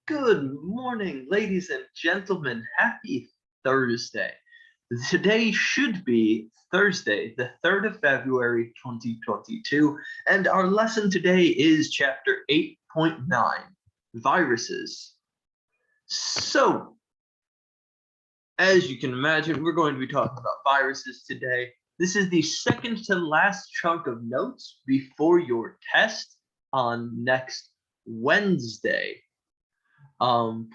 Good morning, ladies and gentlemen. Happy Thursday. Today should be Thursday, the 3rd of February, 2022, and our lesson today is chapter 8.9, Viruses. So, as you can imagine, we're going to be talking about viruses today. This is the second to last chunk of notes before your test on next Wednesday.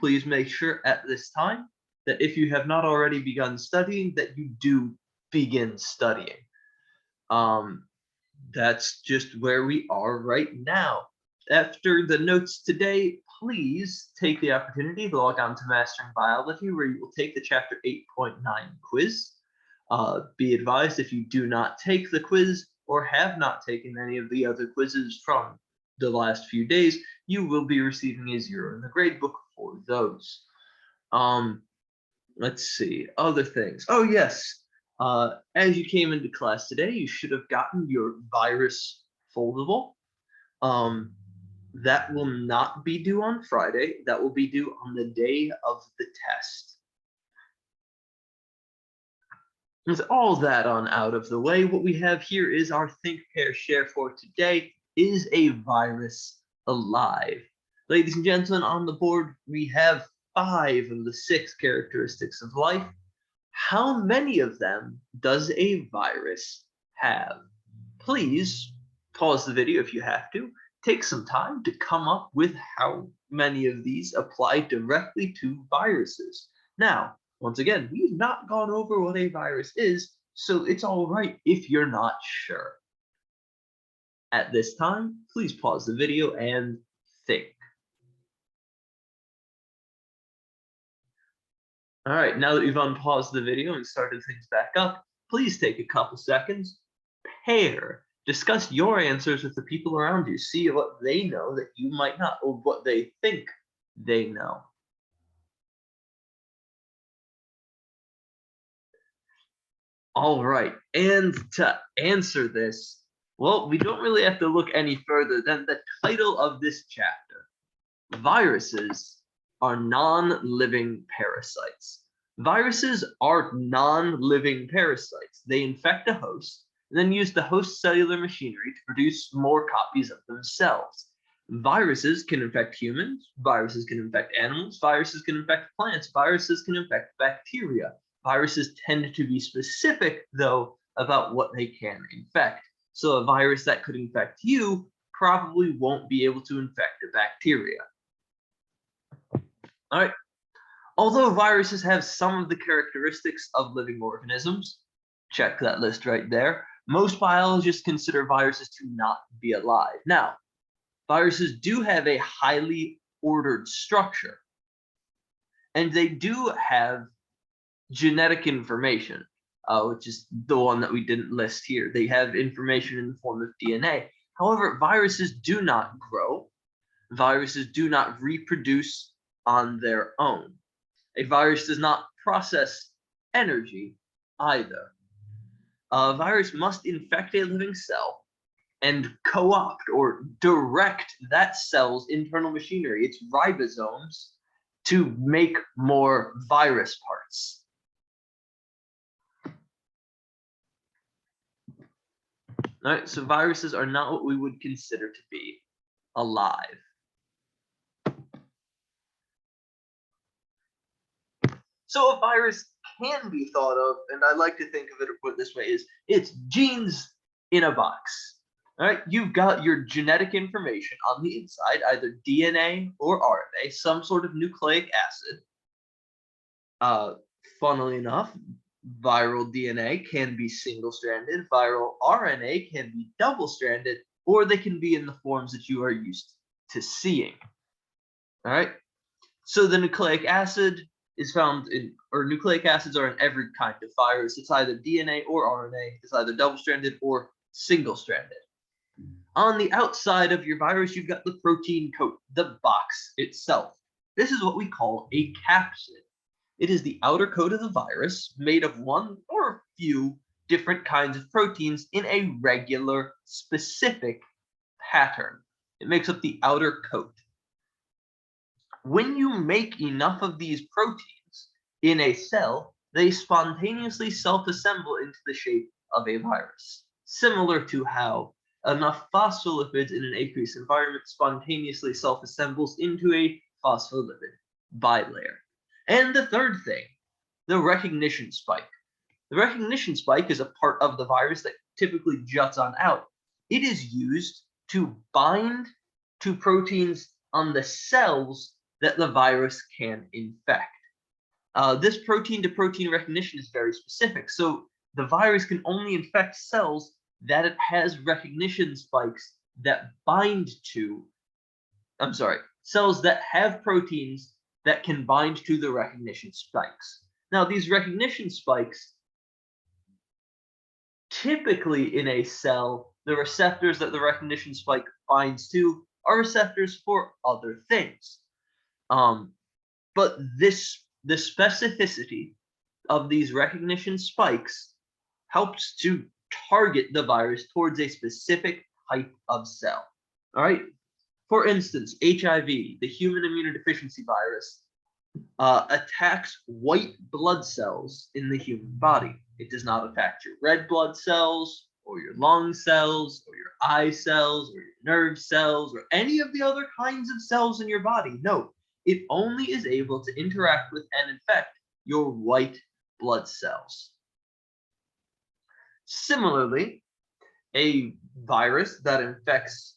Please make sure at this time that if you have not already begun studying, that you do begin studying. That's just where we are right now. After the notes today, please take the opportunity to log on to Mastering Biology, where you will take the Chapter 8.9 quiz. Be advised, if you do not take the quiz or have not taken any of the other quizzes from the last few days, you will be receiving a 0 in the grade book for those. Let's see, other things. Oh yes, as you came into class today, you should have gotten your virus foldable. That will not be due on Friday. That will be due on the day of the test. With all that on out of the way, what we have here is our Think, Pair, Share for today. Is a virus alive? Ladies and gentlemen, on the board, we have 5 of the 6 characteristics of life. How many of them does a virus have? Please pause the video if you have to. Take some time to come up with how many of these apply directly to viruses. Now, once again, we've not gone over what a virus is, so it's all right if you're not sure. At this time, please pause the video and think. All right, now that you've unpaused the video and started things back up, please take a couple seconds, discuss your answers with the people around you, see what they know that you might not, or what they think they know. All right, and to answer this, well, we don't really have to look any further than the title of this chapter. Viruses are non-living parasites. Viruses are non-living parasites. They infect a host and then use the host's cellular machinery to produce more copies of themselves. Viruses can infect humans, viruses can infect animals, viruses can infect plants, viruses can infect bacteria. Viruses tend to be specific, though, about what they can infect. So a virus that could infect you probably won't be able to infect a bacteria. All right. Although viruses have some of the characteristics of living organisms, check that list right there, most biologists consider viruses to not be alive. Now, viruses do have a highly ordered structure, and they do have genetic information, which is the one that we didn't list here. They have information in the form of DNA. However, viruses do not grow. Viruses do not reproduce on their own. A virus does not process energy either. A virus must infect a living cell and co-opt or direct that cell's internal machinery, its ribosomes, to make more virus parts. All right, so viruses are not what we would consider to be alive. So a virus can be thought of, and I like to think of it or put it this way, is it's genes in a box. All right, you've got your genetic information on the inside, either DNA or RNA, some sort of nucleic acid. Funnily enough, viral DNA can be single-stranded, viral RNA can be double-stranded, or they can be in the forms that you are used to seeing. All right, so the nucleic acid is found in, or nucleic acids are in every kind of virus. It's either DNA or RNA. It's either double-stranded or single-stranded. On the outside of your virus, you've got the protein coat, the box itself. This is what we call a capsid. It is the outer coat of the virus made of one or a few different kinds of proteins in a regular, specific pattern. It makes up the outer coat. When you make enough of these proteins in a cell, they spontaneously self-assemble into the shape of a virus, similar to how enough phospholipids in an aqueous environment spontaneously self-assembles into a phospholipid bilayer. And the third thing, the recognition spike. The recognition spike is a part of the virus that typically juts on out. It is used to bind to proteins on the cells that the virus can infect. This protein-to-protein recognition is very specific, so the virus can only infect cells that it has recognition spikes that bind to, cells that have proteins that can bind to the recognition spikes. Now, these recognition spikes, typically in a cell, the receptors that the recognition spike binds to are receptors for other things. But the specificity of these recognition spikes helps to target the virus towards a specific type of cell. All right. For instance, HIV, the human immunodeficiency virus, attacks white blood cells in the human body. It does not attack your red blood cells, or your lung cells, or your eye cells, or your nerve cells, or any of the other kinds of cells in your body. No, it only is able to interact with and infect your white blood cells. Similarly, a virus that infects,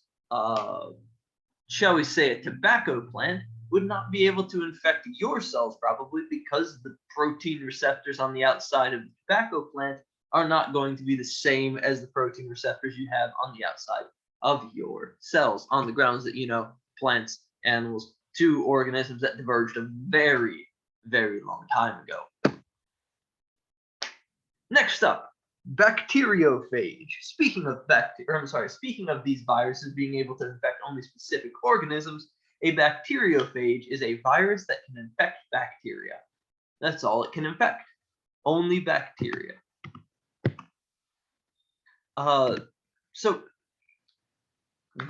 shall we say, a tobacco plant would not be able to infect your cells, probably because the protein receptors on the outside of the tobacco plant are not going to be the same as the protein receptors you have on the outside of your cells, on the grounds that, plants, animals, two organisms that diverged a very, very long time ago. Next up, bacteriophage. Speaking of these viruses being able to infect only specific organisms, a bacteriophage is a virus that can infect bacteria. That's all it can infect. Only bacteria. So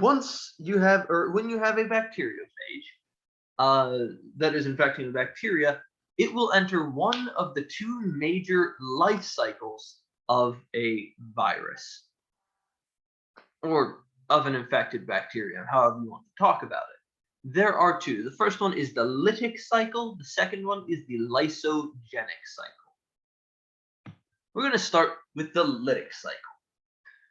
once you have, or when you have a bacteriophage that is infecting the bacteria, it will enter one of the two major life cycles of a virus, or of an infected bacterium, however you want to talk about it. There are two. The first one is the lytic cycle. The second one is the lysogenic cycle. We're going to start with the lytic cycle.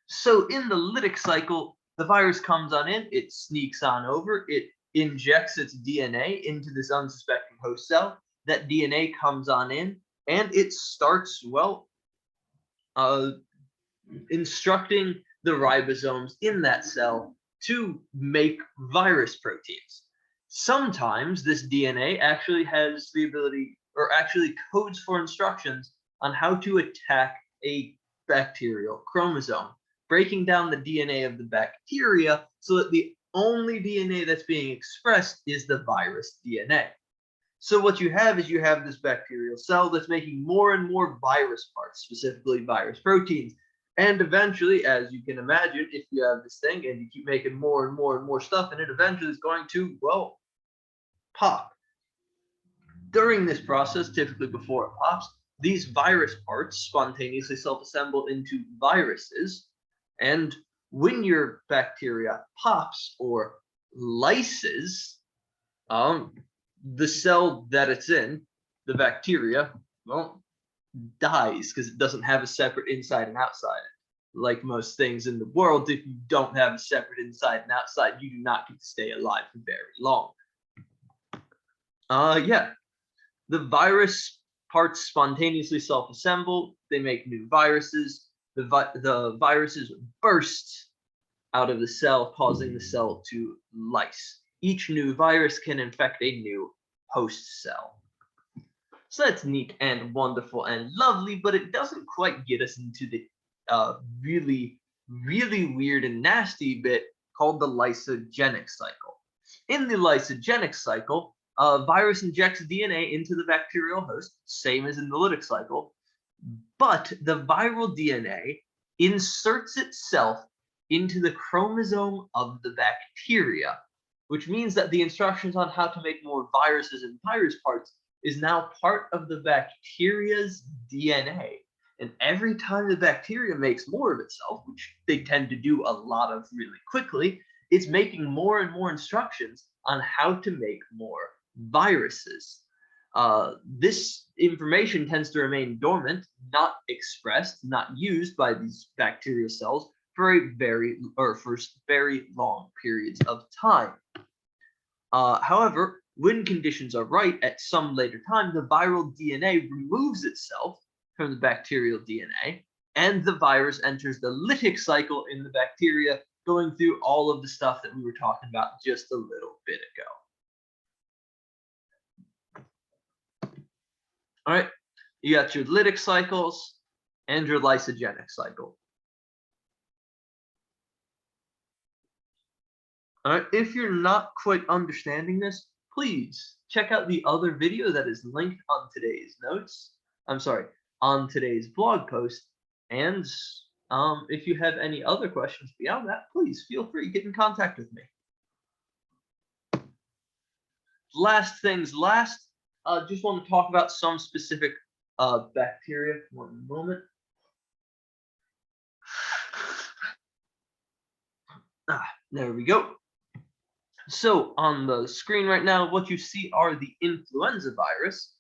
So in the lytic cycle, the virus comes on in, it sneaks on over, it injects its DNA into this unsuspecting host cell. That DNA comes on in, and it starts, instructing the ribosomes in that cell to make virus proteins. Sometimes this DNA actually has the ability, or actually codes for instructions on how to attack a bacterial chromosome, breaking down the DNA of the bacteria so that the only DNA that's being expressed is the virus DNA. So what you have is this bacterial cell that's making more and more virus parts, specifically virus proteins. And eventually, as you can imagine, if you have this thing and you keep making more and more and more stuff, and it eventually is going to, pop. During this process, typically before it pops, these virus parts spontaneously self-assemble into viruses. And when your bacteria pops or lyses, the cell that it's in, the bacteria, dies because it doesn't have a separate inside and outside. Like most things in the world, if you don't have a separate inside and outside, you do not get to stay alive for very long. The virus parts spontaneously self-assemble. They make new viruses. The viruses burst out of the cell, causing the cell to lyse. Each new virus can infect a new host cell. So that's neat and wonderful and lovely, but it doesn't quite get us into the really, really weird and nasty bit called the lysogenic cycle. In the lysogenic cycle, a virus injects DNA into the bacterial host, same as in the lytic cycle, but the viral DNA inserts itself into the chromosome of the bacteria, which means that the instructions on how to make more viruses and virus parts is now part of the bacteria's DNA. And every time the bacteria makes more of itself, which they tend to do a lot of really quickly, it's making more and more instructions on how to make more viruses. This information tends to remain dormant, not expressed, not used by these bacterial cells for very long periods of time. However, when conditions are right, at some later time, the viral DNA removes itself from the bacterial DNA, and the virus enters the lytic cycle in the bacteria, going through all of the stuff that we were talking about just a little bit ago. All right, you got your lytic cycles and your lysogenic cycle. All right, if you're not quite understanding this, please check out the other video that is linked on today's notes. On today's blog post. And if you have any other questions beyond that, please feel free to get in contact with me. Last things last, just want to talk about some specific bacteria. One moment. There we go. So on the screen right now, what you see are the influenza virus.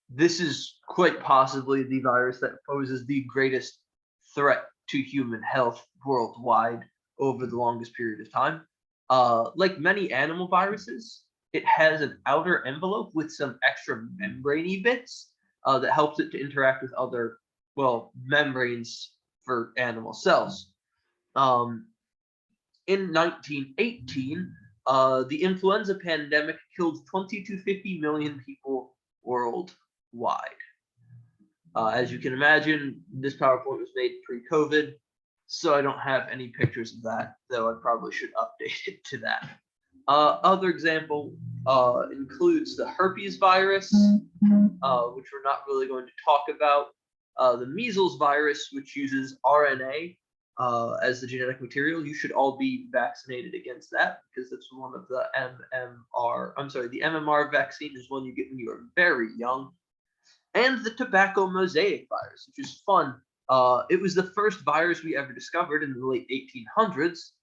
This is quite possibly the virus that poses the greatest threat to human health worldwide over the longest period of time. Like many animal viruses, it has an outer envelope with some extra membrane-y bits that helps it to interact with other, membranes for animal cells. In 1918, the influenza pandemic killed 20 to 50 million people worldwide. As you can imagine, this PowerPoint was made pre-COVID, so I don't have any pictures of that, though I probably should update it to that. Other example includes the herpes virus, which we're not really going to talk about. The measles virus, which uses RNA as the genetic material. You should all be vaccinated against that because that's one of the the MMR vaccine is one you get when you are very young. And the tobacco mosaic virus, which is fun. It was the first virus we ever discovered in the late 1800s.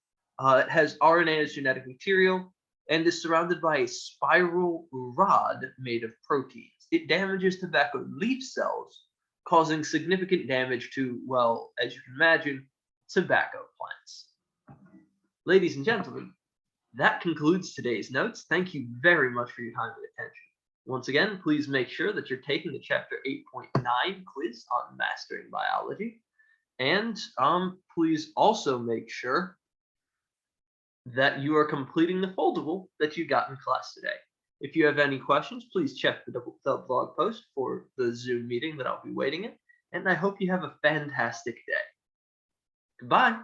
It has RNA as genetic material and is surrounded by a spiral rod made of proteins. It damages tobacco leaf cells, causing significant damage to, well, as you can imagine, tobacco plants. Ladies and gentlemen, that concludes today's notes. Thank you very much for your time and attention. Once again, please make sure that you're taking the Chapter 8.9 quiz on Mastering Biology. And please also make sure that you are completing the foldable that you got in class today. If you have any questions, please check the blog post for the Zoom meeting that I'll be waiting in. And I hope you have a fantastic day. Goodbye.